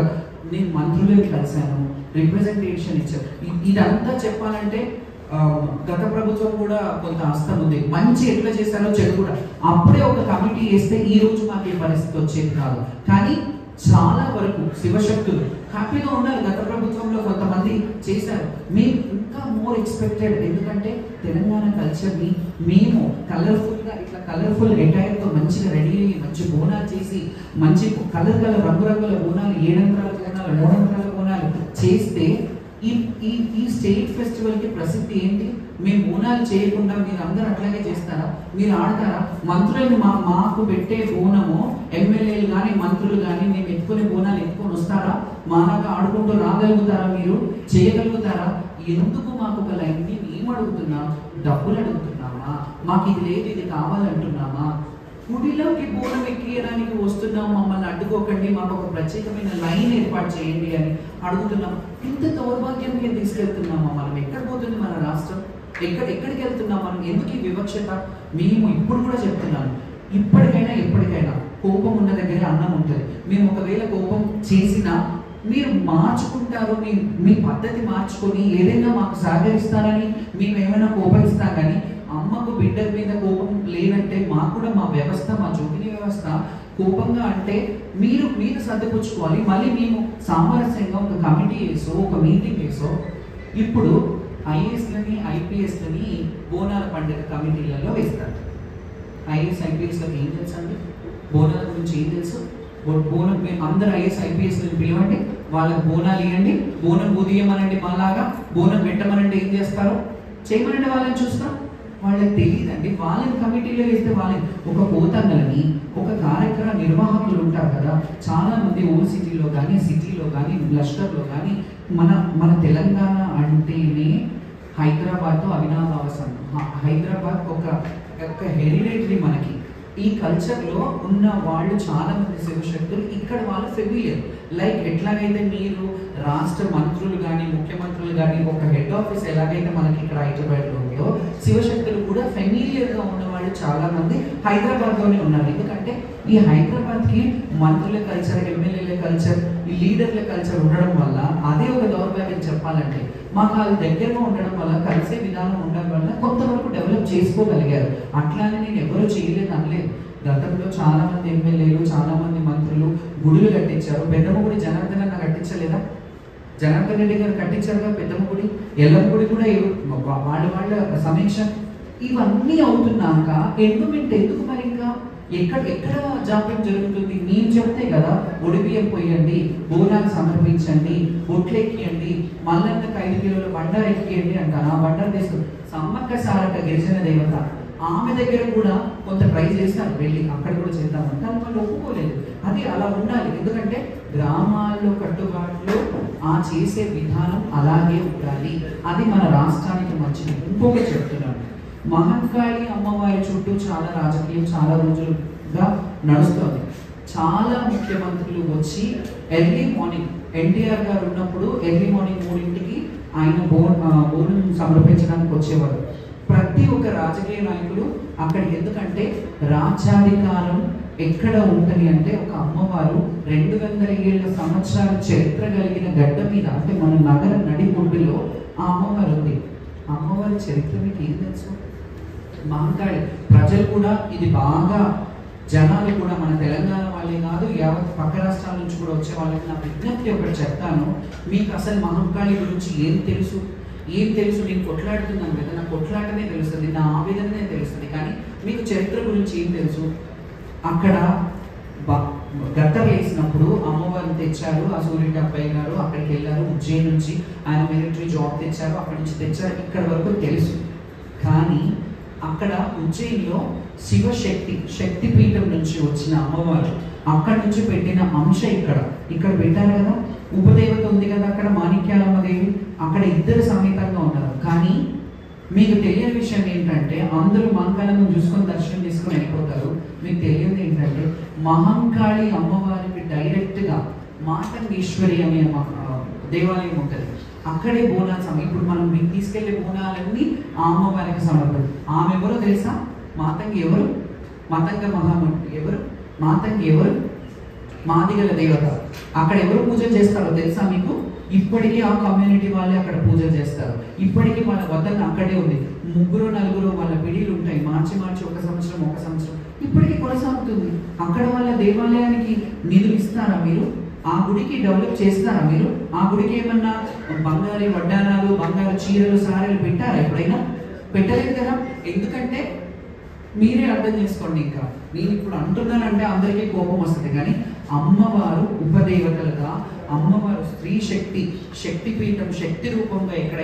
నేను మంత్రులను కలిశాను, రిప్రజెంటేషన్ ఇచ్చాను. ఇదంతా చెప్పాలంటే గత ప్రభుత్వం కూడా కొంత హస్తం ఉంది. మంచి ఎట్లా చేశారో చెడు కూడా. అప్పుడే ఒక కమిటీ వేస్తే ఈ రోజు మాకు ఏ పరిస్థితి వచ్చేది కాదు. కానీ చాలా వరకు శివశక్తులు హ్యాపీగా ఉన్నారు. గత ప్రభుత్వంలో కొంతమంది చేశారు. మేము ఇంకా మోర్ ఎక్స్పెక్టెడ్. ఎందుకంటే తెలంగాణ కల్చర్ని మేము కలర్ఫుల్గా ఇట్లా కలర్ఫుల్ అటైర్తో మంచిగా రెడీ అయ్యి మంచి బోనాలు చేసి, మంచి రంగురంగుల బోనాలు, 7 అంతరాల బోనాలు, 3 అంతరాల బోనాలు చేస్తే ఈ స్టేట్ ఫెస్టివల్కి ప్రసిద్ధి ఏంటి? మేము బోనాలు చేయకుండా మీరు అందరూ అట్లాగే చేస్తారా? మీరు ఆడతారా? మంత్రులను మాకు పెట్టే బోనము ఎమ్మెల్యేలు కానీ మంత్రులు కానీ మేము ఎత్తుకునే బోనాలు ఎత్తుకొని వస్తారా? మాలాగా ఆడుకుంటూ రాగలుగుతారా? మీరు చేయగలుగుతారా? ఎందుకు మాకు ఒక లైన్ని మేము అడుగుతున్నాం? డబ్బులు అడుగుతున్నామా? మాకు ఇది లేదు, ఇది కావాలంటున్నామా? గుడిలోకి బోనం ఎక్కియడానికి వస్తున్నాం, మమ్మల్ని అడ్డుకోకండి, మాకు ఒక ప్రత్యేకమైన లైన్ ఏర్పాటు చేయండి అని అడుగుతున్నాం. ఇంత దౌర్భాగ్యానికి తీసుకెళ్తున్నామా? మనం ఎక్కడ పోతుంది మన రాష్ట్రం? ఎక్కడికి వెళ్తున్నాం మనం? ఎందుకు ఈ వివక్షత? మేము ఇప్పుడు కూడా చెప్తున్నాను, ఇప్పటికైనా ఎప్పటికైనా కోపం ఉన్న దగ్గర అన్నం ఉంటుంది. మేము ఒకవేళ కోపం చేసినా మీరు మార్చుకుంటారు, మీ పద్ధతి మార్చుకొని ఏదైనా మాకు సహకరిస్తారని మేము ఏమైనా కోపగిస్తాం. కానీ అమ్మకు బిడ్డ మీద కోపం లేదంటే మాకు కూడా మా వ్యవస్థ, మా జోగిని వ్యవస్థ కోపంగా అంటే మీరు సర్దిపుచ్చుకోవాలి. మళ్ళీ మేము సామరస్యంగా ఒక కమిటీ వేసో ఒక మీటింగ్ వేసో ఇప్పుడు ఐఏఎస్లని ఐపీఎస్లని బోనాల పండుగ కమిటీలలో వేస్తారు. ఐఏఎస్ ఐపీఎస్లకు ఏం తెలుసు అండి? బోనాల గురించి ఏం తెలుసు? బోనం అందరు ఐఏఎస్ ఐపీఎస్లను పిలవండి, వాళ్ళకి బోనాలు ఇవ్వండి, బోనం ఉదయమనండి, మాలాగా బోనం పెట్టమనండి, ఏం చేస్తారు? చేయమనండి, వాళ్ళని చూస్తాం. వాళ్ళకి తెలియదండి. వాళ్ళని కమిటీలో వేస్తే వాళ్ళని ఒక పోతంగలని ఒక కార్యక్రమ నిర్వాహకులు ఉంటారు కదా, చాలా మంది ఓల్డ్ సిటీలో కానీ సిటీలో కానీ లష్కర్లో కానీ మన తెలంగాణ అంటేనే హైదరాబాద్తో అవినాభావసం. హైదరాబాద్ ఒక హెరిడిటరీ మనకి. ఈ కల్చర్లో ఉన్న వాళ్ళు చాలా మంది శివశక్తులు ఇక్కడ వాళ్ళు ఫెమిలియర్. లైక్ ఎట్లాగైతే మీరు రాష్ట్ర మంత్రులు కానీ ముఖ్యమంత్రులు కానీ ఒక హెడ్ ఆఫీస్ ఎలాగైతే మనకి ఇక్కడ హైదరాబాద్లో ఉందో, శివశక్తులు కూడా ఫెమిలియర్గా ఉన్న వాళ్ళు చాలా మంది హైదరాబాద్లోనే ఉన్నారు. ఎందుకంటే ఈ హైదరాబాద్కి మంత్రుల కల్చర్, ఎమ్మెల్యేల కల్చర్, ఈ లీడర్ల కల్చర్ ఉండడం వల్ల అదే ఒక దౌర్భాగ్యం చెప్పాలంటే. మాకు అది దగ్గరగా ఉండడం వల్ల, కలిసే విధానం ఉండడం వల్ల కొంతవరకు డెవలప్ చేసుకోగలిగారు. అట్లానే నేను ఎవరు చేయలేదు అనలేదు. గతంలో చాలా మంది ఎమ్మెల్యేలు, చాలా మంది మంత్రులు గుడులు కట్టించారు. పెద్దమ్మ గుడి జనార్దన్ అన్న కట్టించలేదా? జనార్దన్ రెడ్డి గారు కట్టించారుగా పెద్దమ్మ గుడి. ఎల్లమ్మ గుడి కూడా వాళ్ళ సమీక్ష. ఇవన్నీ అవుతున్నాక ఎందుకు మరి ఇంకా ఎక్కడ జాప్యం జరుగుతుంది? నేను చెప్తే కదా, ఒడిబియ్యం పోయండి, బోనాలు సమర్పించండి, బొట్లెక్కియండి, మల్లన్నకు 5 కిలోల బండారు ఎక్కియండి అంటాను. ఆ బండారు తీసుకుని సమ్మక్క సారక్క గిరిజన దేవత, ఆమె దగ్గర కూడా కొంత ట్రై చేస్తారు, వెళ్ళి అక్కడ కూడా చేద్దామని. కానీ వాళ్ళు ఒప్పుకోలేదు. అది అలా ఉండాలి. ఎందుకంటే గ్రామాల్లో కట్టుబాట్లు ఆ చేసే విధానం అలాగే ఉండాలి. అది మన రాష్ట్రానికి మంచిది. ఇంకొకటి చెప్తున్నాను, మహంకాళి అమ్మవారి చుట్టూ చాలా రాజకీయం చాలా రోజులుగా నడుస్తుంది. చాలా ముఖ్యమంత్రులు వచ్చి ఎర్లీ మార్నింగ్, ఎన్టీఆర్ గారు ఉన్నప్పుడు ఎర్లీ మార్నింగ్ 3ంటికి ఆయన బోనం సమర్పించడానికి వచ్చేవారు. ప్రతి ఒక్క రాజకీయ నాయకులు అక్కడ. ఎందుకంటే రాజ్యాధికారం ఎక్కడ ఉంటుంది అంటే ఒక అమ్మవారు 200 సంవత్సరాల చరిత్ర కలిగిన గడ్డ మీద, అంటే మన నగర నడిబొడ్డులో ఆ అమ్మవారు ఉంది. అమ్మవారి చరిత్ర మీకు ఏం తెలుసు? మహంకాళి. ప్రజలు కూడా ఇది బాగా, జనాలు కూడా, మన తెలంగాణ వాళ్ళే కాదు, యావత్ పక్క రాష్ట్రాల నుంచి కూడా వచ్చే వాళ్ళకి నా విజ్ఞప్తి ఒకటి చెప్తాను. మీకు అసలు మహంకాళి గురించి ఏం తెలుసు? నేను కొట్లాడుతున్నాను కదా, నా కొట్లాటనే తెలుస్తుంది, నా ఆవేదననే తెలుస్తుంది. కానీ మీకు చరిత్ర గురించి ఏం తెలుసు? అక్కడ గద్దర్ వేసినప్పుడు అమ్మవారిని తెచ్చారు. ఆ సూర్యుడి అబ్బాయి గారు అక్కడికి వెళ్ళారు. ఉజ్జయిన్ నుంచి ఆయన మిలిటరీ జాబ్ తెచ్చారు, అక్కడి నుంచి తెచ్చారు, ఇక్కడ వరకు తెలుసు. కానీ అక్కడ ఉజ్జయిన్లో శక్తి పీఠం నుంచి వచ్చిన అమ్మవారు, అక్కడి నుంచి పెట్టిన అంశ ఇక్కడ పెట్టారు కదా. ఉపదేవత ఉంది కదా అక్కడ, మాణిక్యాలమ్మదేవి, అక్కడ ఇద్దరు సమేతంగా ఉన్నారు. కానీ మీకు తెలియని విషయం ఏంటంటే, అందరూ మహంకాళిని చూసుకొని దర్శనం తీసుకొని వెళ్ళిపోతారు. మీకు తెలియదు ఏంటంటే, మహంకాళి అమ్మవారికి డైరెక్ట్గా మాతంగేశ్వరి అనే దేవాలయం ఉంటుంది. అక్కడే బోనాలు ఇప్పుడు మనం మీకు తీసుకెళ్లే బోనాలన్నీ ఆ అమ్మవారికి సమర్పణ. ఆమె ఎవరో తెలుసా? మాతంగి ఎవరు? మాతంగ మహాముని ఎవరు? మాతంగి ఎవరు? మాదిగల దేవత. అక్కడ ఎవరు పూజ చేస్తారో తెలుసా మీకు? ఇప్పటికీ ఆ కమ్యూనిటీ వాళ్ళే అక్కడ పూజ చేస్తారు. ఇప్పటికీ వాళ్ళ వద్దన అక్కడే ఉంది. 3-4 వాళ్ళ పిడిలు ఉంటాయి. మార్చి ఒక సంవత్సరం ఇప్పటికీ కొనసాగుతుంది. అక్కడ వాళ్ళ దేవాలయానికి నిధులు ఇస్తారా మీరు? ఆ గుడికి డెవలప్ చేస్తారా మీరు? ఆ గుడికి ఏమన్నా బంగారు వడ్డానాలు, బంగారు చీరలు, సారెలు పెట్టారా? ఎప్పుడైనా పెట్టలేదు కదా. ఎందుకంటే మీరే అర్థం చేసుకోండి. ఇంకా నేను ఇప్పుడు అంటున్నానంటే అందరికీ కోపం వస్తుంది. కానీ అమ్మవారు ఉపదేవతలుగా, అమ్మవారు స్త్రీ శక్తి, శక్తిపీఠం, శక్తి రూపంగా ఎక్కడ